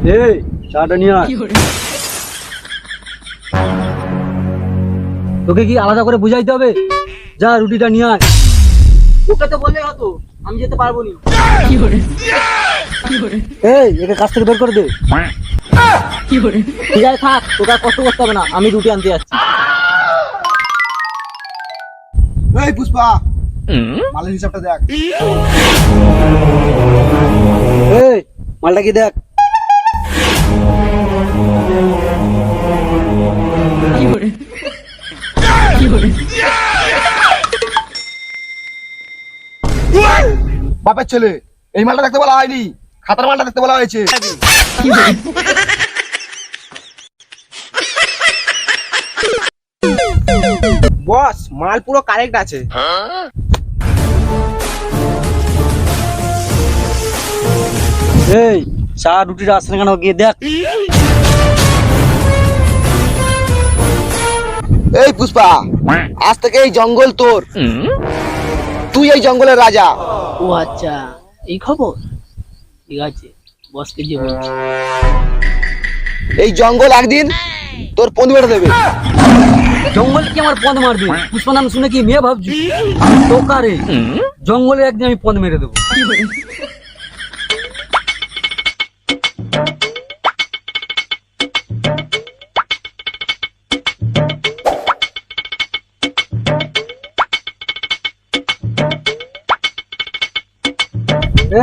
এই চাটা নিয়ে আয়। তোকে কি আলাদা করে বুঝাইতে হবে? যা রুটিটা নিয়ে আয়। ওকে তো বললেই হতো, আমি যেতে পারবো না। এই একে কাছ থেকে বের করে দে। ঠিক আছে থাক, তোকে আর কষ্ট করতে হবে না, আমি রুটি আনতে যাচ্ছি। এই পুষ্পা, মালের হিসাবটা দেখ। এই মালটা কি দেখ। বাপের ছেলে, এই মালটা দেখতে বলা হয়নি, খাতার মালটা দেখতে বলা হয়েছে। বস, মাল পুরো কারেক্ট আছে। এই চা রুটিটা আসছে না কেন গিয়ে দেখ। এই পুষ্পা, আজ থেকে এই জঙ্গল তোর, তুই এই জঙ্গলের রাজা। ও আচ্ছা, এই খবর। ঠিক আছে, বসকে যে বলছি। এই জঙ্গল একদিন তোর পন্দি বেড়ে দেবে। জঙ্গলে কি আমার পদ মারবে? পুষ্পা নাম শুনে কি মেয়ে ভাবছি? তোকারে জঙ্গলে একদিন আমি পদ মেরে দেবো।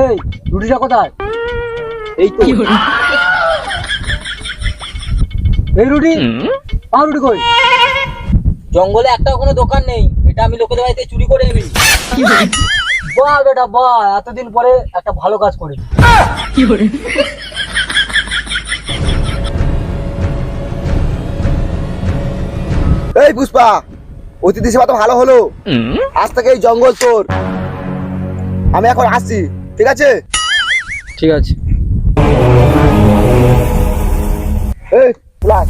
এই রুটিটা কোথায়? এই তো। এই রুটি, আমার রুটি কই? জঙ্গলে একটা কোনো দোকান নেই, এটা আমি লোকেদের বাড়িতে চুরি করে এনে। বাহ বেটা বাহ, এতদিন পরে একটা ভালো কাজ করে। এই পুষ্পা, অতিথি সেবা তো ভালো হলো, আজ থেকে এই জঙ্গল তোর। আমি এখন আসছি, ঠিক আছে? ঠিক আছে। এই প্লাস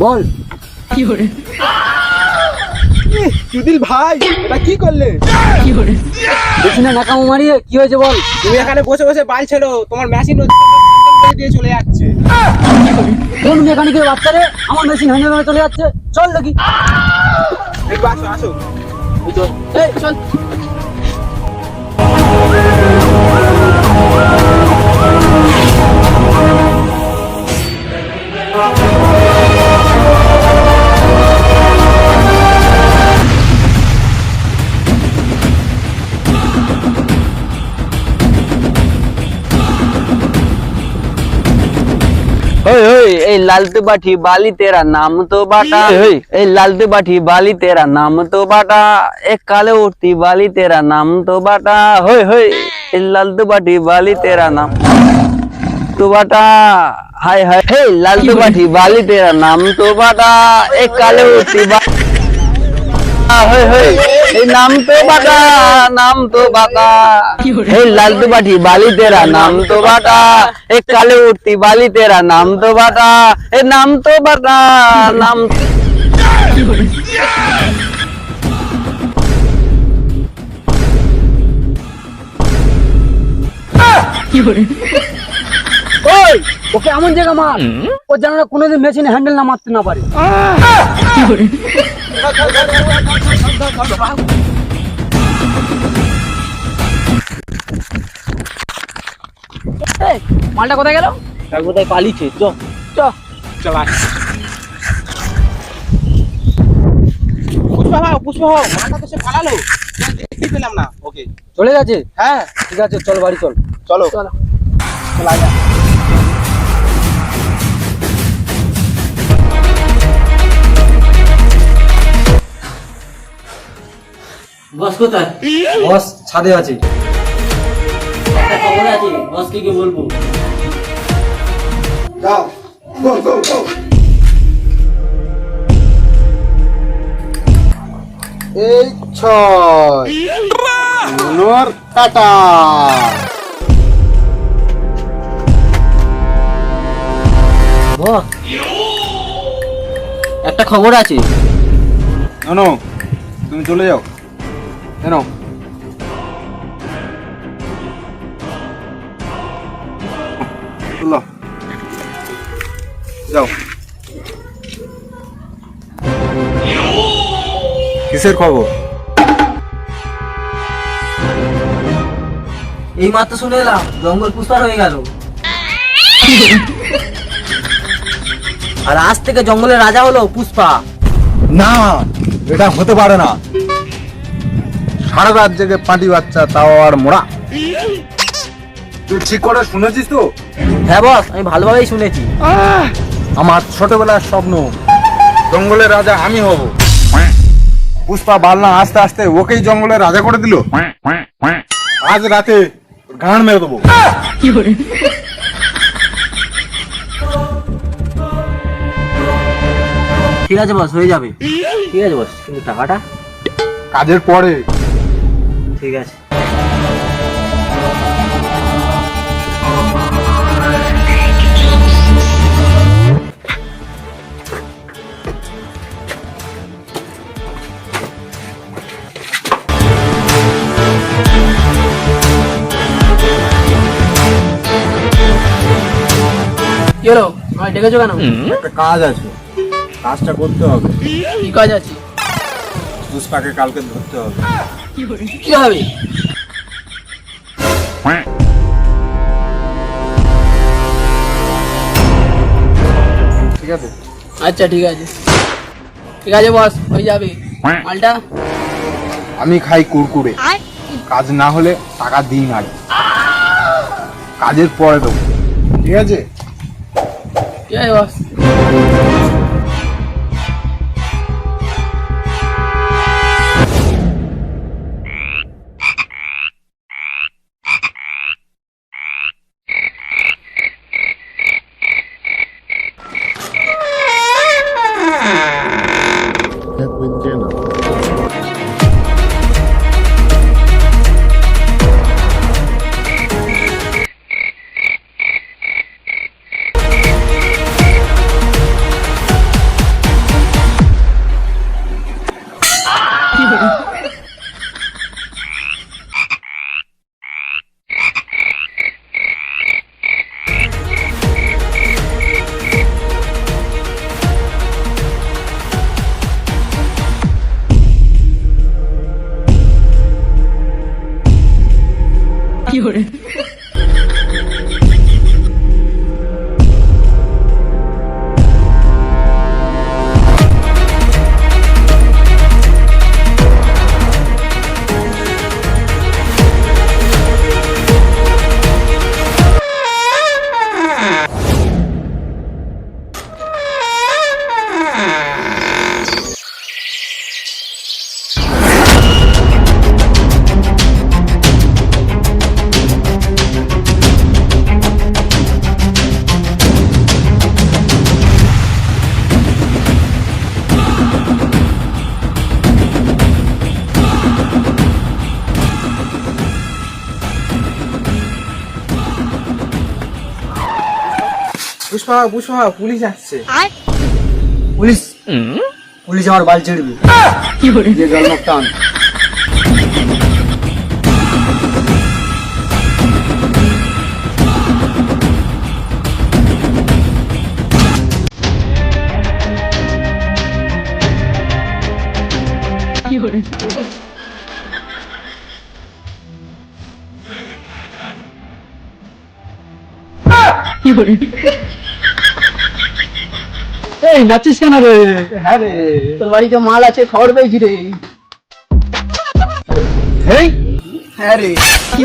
বল। সুদিল ভাই, এটা কি করলে? দেখি না নাকামো মারিয়ে, কি হয়েছে বল। তুমি এখানে বসে বসে বালছিল, তোমার মেশিন দিয়ে চলে যাচ্ছে। কোন মেকানিকের বাচ্চারে আমার মেশিন হ্যান্ডেল হয়ে চলে যাচ্ছে? চল দেখি। একটু আসো আসো। এই চল। ए लालते बाठी बाली तेरा नाम तो बाटा, ए लालते बाठी बाली तेरा नाम तो बाटा, एक काले उठती बाली तेरा नाम तो बाटा, होय होय ए लालते बाठी बाली तेरा नाम तो बाटा, हाय हाय हे लालते बाठी बाली तेरा नाम तो बाटा, एक काले उठती होय होय ए नाम तो बाटा, हे लालते बाठी बाली तेरा नाम तो बाटा, एक काले उठती बाली तेरा नाम तो बाटा, ए नाम तो बाटा नाम। ওই ওকে এমন জায়গা মার ও যেন না কোনোদিন মেশিনে হ্যান্ডেল না মারতে না পারে। এই, মালটা কোথায় গেল? কোথায় পালিয়েছে। চ চ চল আয়। পুষ্পা ভাই, পুষ্পা ভাই, মালটা তো সে পালালো, দেখতে পেলাম না ওকে। চলে গেছে। হ্যাঁ, ঠিক আছে, চল বাড়ি চল। চলো চলো। চল আয়। বস কোথায়? বস ছাদে আছে। একটা খবর আছে, বসকে কি বলবো? যাও, গো গো গো। এই 6 মনোর টাটা। বস, একটা খবর আছে। জানো তুমি চলে যাও। জানো চলো যাও। কিসের খবর? এই মাত্র শুনে এলাম জঙ্গল পুষ্পার হয়ে গেল, আর আজ থেকে জঙ্গলের রাজা হলো পুষ্পা। না, এটা হতে পারে না। সারা রাত জেগে পাটি বাচ্চা, তাও আর মোড়া। তুই ঠিক করে শুনেছিস তো? হ্যাঁ বস, আমি ভালোভাবেই শুনেছি। আমার ছোটবেলার স্বপ্ন, জঙ্গলের রাজা আমি হব। পুষ্পা বালনা আস্তে আস্তে ওকেই জঙ্গলের রাজা করে দিল। আজ রাতে গান মেরে দেবো। ঠিক আছে বস, হয়ে যাবে। ঠিক আছে বস, কিন্তু টাকাটা? কাজের পরে। ঠিক আছে। কি হলো, আমায় ডেকেছো কেন? একটা কাজ আছে, কাজটা করতে হবে। কি কাজ আছে? পুষ্পাকে কালকে ধরতে হবে। কি হবে? ঠিক আছে? আচ্ছা ঠিক আছে, ঠিক আছে বস, হয়ে যাবে। মালটা আমি খাই কুরকুরে, কাজ না হলে টাকা দিই না, কাজের পরে দেবো। ঠিক আছে? ঠিক আছে বস। পুষ্পা পুষ্পা, পুলিশ আসছে। পুলিশ? পুলিশ আমার বাল ছিড়বে। যে জলমক টান। এই নাচিস কেন রে? হ্যাঁ রে, তোর বাড়িতে মাল আছে, খবর পেয়েছি রে। হ্যাঁ রে,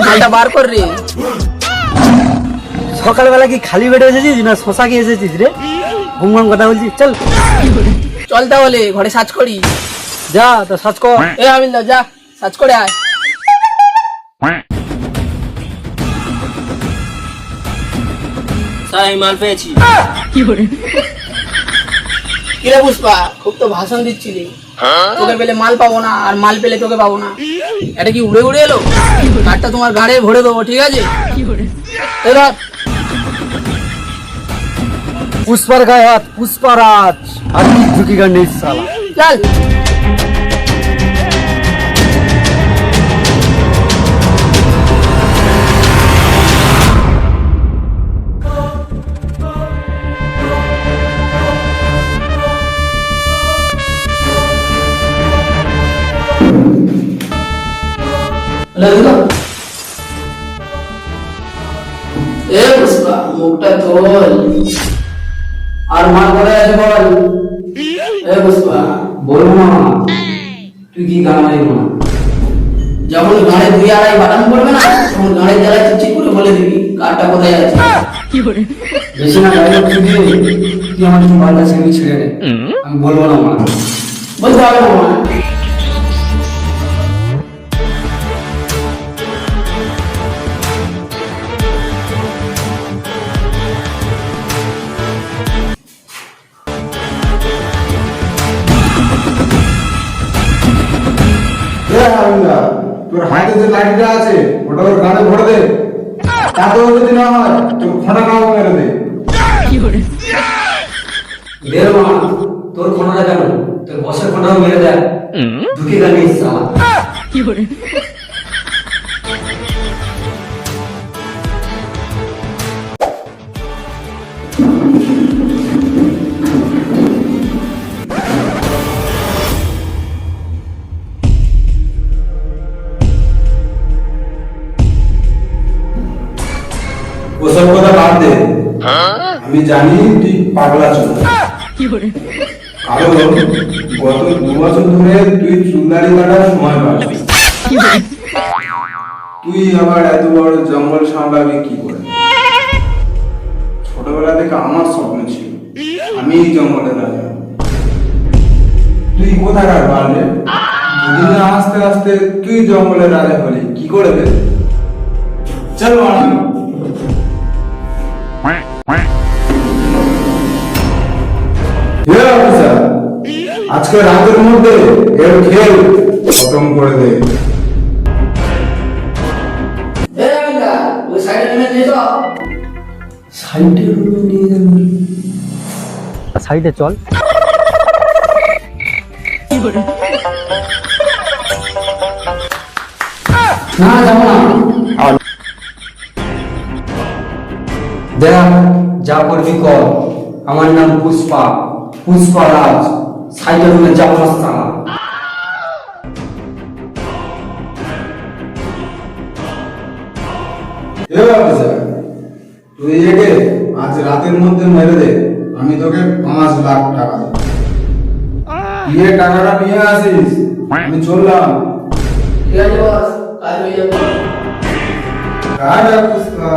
মালটা বার কর রে। সকালবেলা কি খালি পেটে এসেছিস না শশা খেয়ে এসেছিস রে? ঘুম কথা বলছিস, চল চল তাহলে ঘরে সার্চ করি। যা তো সার্চ কর। এ আমিনদা, যা সার্চ করে আয়। তাই মাল পেয়েছি। কিরে পুষ্পা, খুব তো ভাষণ দিচ্ছিলি। তোকে পেলে মাল পাবো না, আর মাল পেলে তোকে পাবো না। এটা কি উড়ে উড়ে এলো? কাঠটা তোমার গাড়ে ভরে দেবো, ঠিক আছে? এবার পুষ্পার গায়ে হাত, পুষ্পারাজ আর কি ঝুঁকিগার নেই সালা। চল। এ পুষ্পা, মুখটা তোল আর মার করে আছে বল। এ পুষ্পা, বলবো না তুই কি গান গাইবো না? যখন গাড়ি 2-2.5 বাটাম পড়বে না, তখন গাড়ির জ্বালায় চিপচিপ করে বলে দিবি কারটা কোথায় আছে। বেশি না গাইলে তুই আমার মোবাইলটা সেমি ছেড়ে দে, আমি বলবো না মা। বলতে হবে না মা। তোর হাতে যে লাইটটা আছে ওটা ওর গানে ভরে দে, তাতেও যদি না হয় তোর খোঁড়া কাউ মেরে দে। দে মা, তোর খোঁড়াটা কেন, তোর বসের খোঁড়াও মেরে দেয়, ঝুঁকিগার নেই সালা। ওসব কথা বাদ দে, আমি জানি তুই পাগলা চল। কারণ গত 2 বছর ধরে তুই চুলদাড়ি কাটার সময় পাবি, তুই আবার এত বড় জঙ্গল সামলাবি কি করে? ছোটবেলা থেকে আমার স্বপ্ন ছিল আমি এই জঙ্গলের রাজা। তুই কোথাকার পারলে? দুদিনে আস্তে আস্তে তুই জঙ্গলের রাজা হলি কি করে বে? চল মানি। আজকে রাতের মধ্যে এর খেল খতম করে দে। এ রামিকা, ওই সাইডে নেমে নিয়ে যাও। সাইডে নিয়ে যাবি, সাইডে চল। না যাবো না, দেখ যা করবি কর, আমার নাম পুষ্পা, পুষ্পারাজ, সাইডে রুমে যাবো না সালা। তুই একে আজ রাতের মধ্যে মেরে দে, আমি তোকে 5 লাখ টাকা দেব। দিয়ে টাকাটা নিয়ে আসিস, আমি চললাম। ঠিক আছে বস, কাজ হয়ে যাবে। राजा पुष्पा,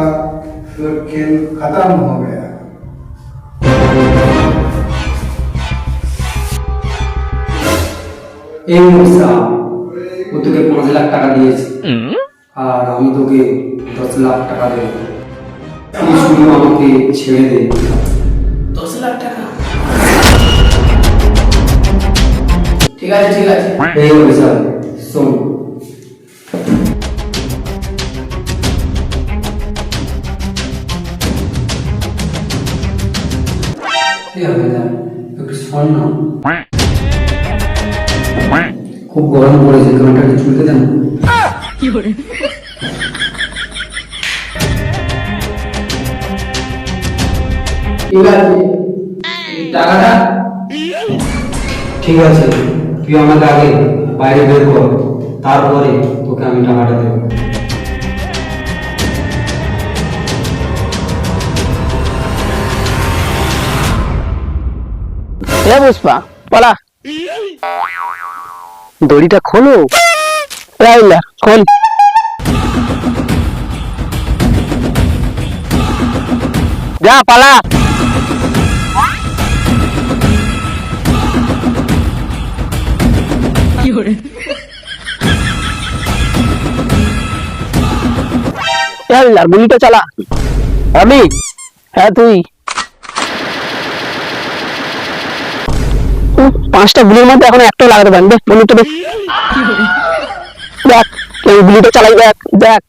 फिर खेल खत्म हो गया। এই মুসা, ও তোকে 5 লাখ টাকা দিয়েছে আর আমি তোকে 10 লাখ টাকা দেব, তুই শুধু আমাকে ছেড়ে দে। 10 লাখ টাকা? ঠিক আছে ঠিক আছে। এই মুসা শোন, একটু শোন না, খুব গরম পড়েছে, কারণটা একটু চুলতে দেন। ঠিক আছে, এই টাকাটা ঠিক আছে, তুই আমাকে আগে বাইরে বের কর, তারপরে তোকে আমি টাকাটা দেবো। এ পুষ্পা পালা, দড়িটা খোলো। রাইলা খোল। যা পালা। গুলিটা চালা। আমি? হ্যাঁ তুই। 5টা গুলির মধ্যে এখন একটাও লাগাতে পারেন, বন্ধুটা বেশ। দেখ কেউ গুলিটা চালাই, দেখ দেখ।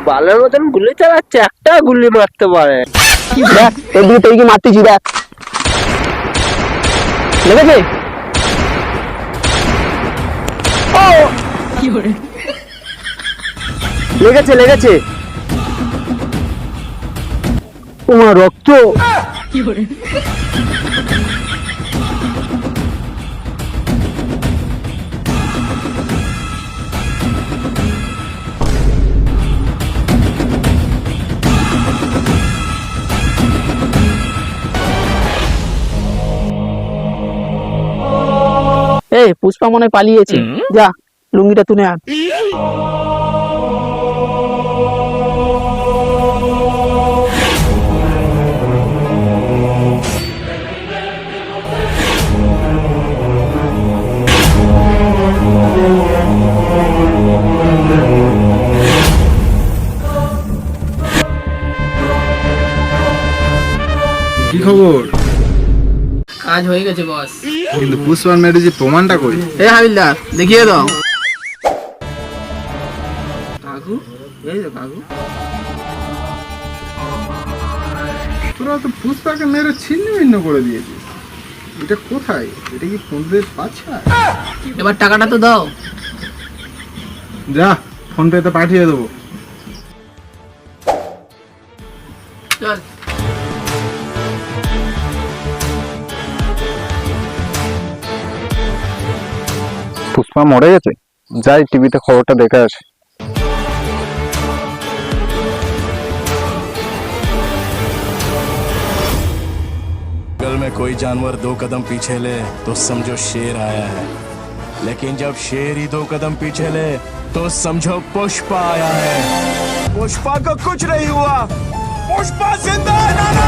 বালের মতন গুলি চালাচ্ছে, একটা গুলি মারতে পারে। দেখ এদিকে তুই কি মারতেছি, দেখ লেগেছে। লেগেছে লেগেছে, তোমার রক্ত। এই পুষ্পা মনে হয় পালিয়েছে, যা লুঙ্গিটা তুলে আন। কি খবর? কাজ হয়ে গেছে বস। কিন্তু পুষ্পার মেরেছি, প্রমাণটা কই? এ হাবিলদার দেখিয়ে দাও। কাকু, এই তো কাকু। তোরা তো পুষ্পাকে মেরে ছিন্ন ভিন্ন করে দিয়েছিস। এটা কোথায়? এটা কি ফোনপে পাচ্ছা? এবার টাকাটা তো দাও। যা ফোনপেতে পাঠিয়ে দেবো। চল। পুষ্পা মরে গেছে, যাই টিভিতে খবরটা দেখে আসে। जंगल में कोई जानवर 2 कदम पीछे ले तो समझो शेर आया है, लेकिन जब शेर ही 2 कदम पीछे ले तो समझो पुष्पा आया है। पुष्पा को कुछ नहीं हुआ, पुष्पा जिंदा है नाना।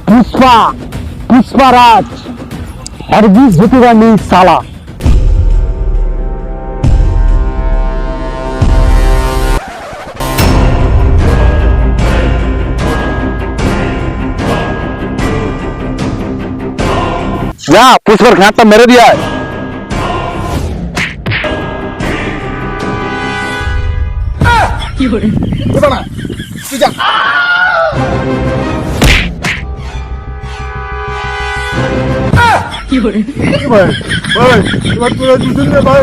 पुष्पा, पुष्पाराज, हरगिज झुकेगा नहीं साला। जा पुष्पर घाट मेरे दिया है। এবার তোরা দুজন ভাই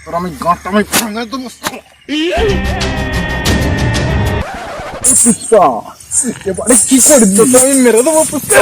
তোর আমি গাঁটটা আমি ভাঙা দেবো। পুষ্পা এবারে কি করবি? আমি মেরে দেবো পুষ্পা।